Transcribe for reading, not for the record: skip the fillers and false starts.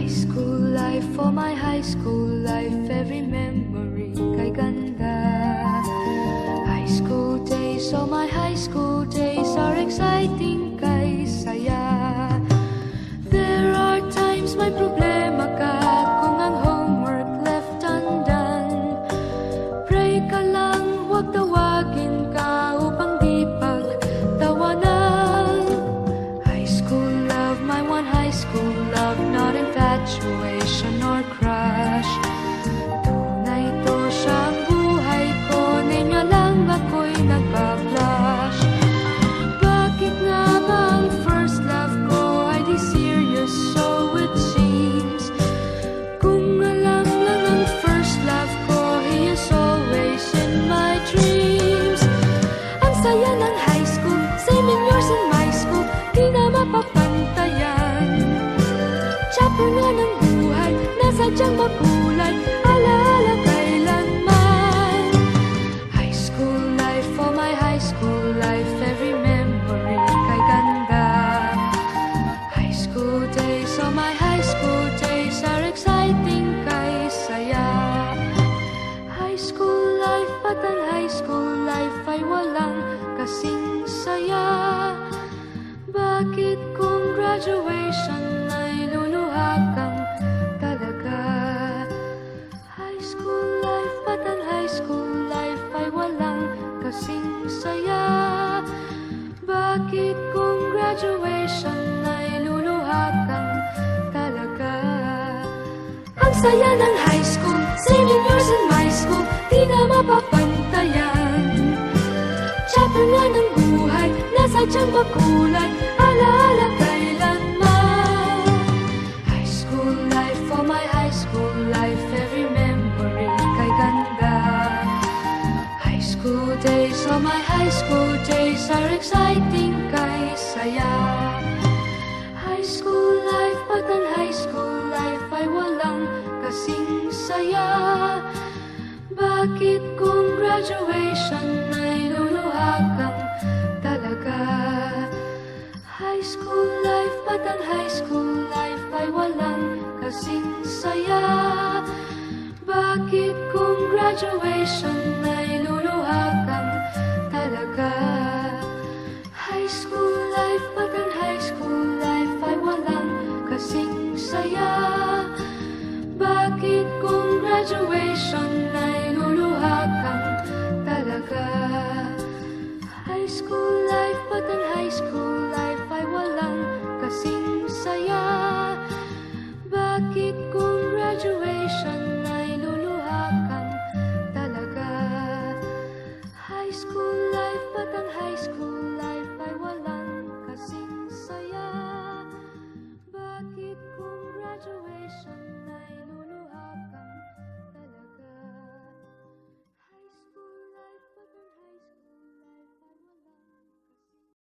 High school life, for my high school life, every memory kay ganda. High school days, oh my high school days are exciting kay saya. There are times may problema ka kung ang homework left undone. Pray ka lang, huwag tawagin ka upang di pagtawanan. High school love, my one high school love, not infatuation or crush. Tunay to siyang buhay ko, niya lang ako'y nagpa-blush. Bakit nga ba ang first love ko ay di serious, so it seems? Kung alam lang ang first love ko, he is always in my dreams. Ang saya ng high school, same in yours in my school, di na mapapantayan. Chapter nga ng buhay, nasadyang makulay, alaala kailanman. High school life, for my high school life, every memory kay ganda. High school days, oh my high school days are exciting kay saya. High school life, at ang high school life ay walang kasing saya. Bakit kung graduation ay luluha kang talaga? High school life, at ang high school life ay walang kasing saya. Bakit kung graduation ay luluha kang talaga? Ang saya ng high school, same in yours in my school, di na mapapantayan. Chapter nga ng buhay, nasadyang makulay, alaala kailanman. High school life, for my high school life, every memory kay ganda. High school days, oh my high school days are exciting kay saya. High school life, at ang high school life ay walang kasing saya. Bakit kung graduation ay luluha kang talaga? High school life, at ang high school life ay walang kasing saya. Bakit kung graduation ay luluha kang talaga? High school life, at ang high school life ay walang kasing saya. Bakit kung graduation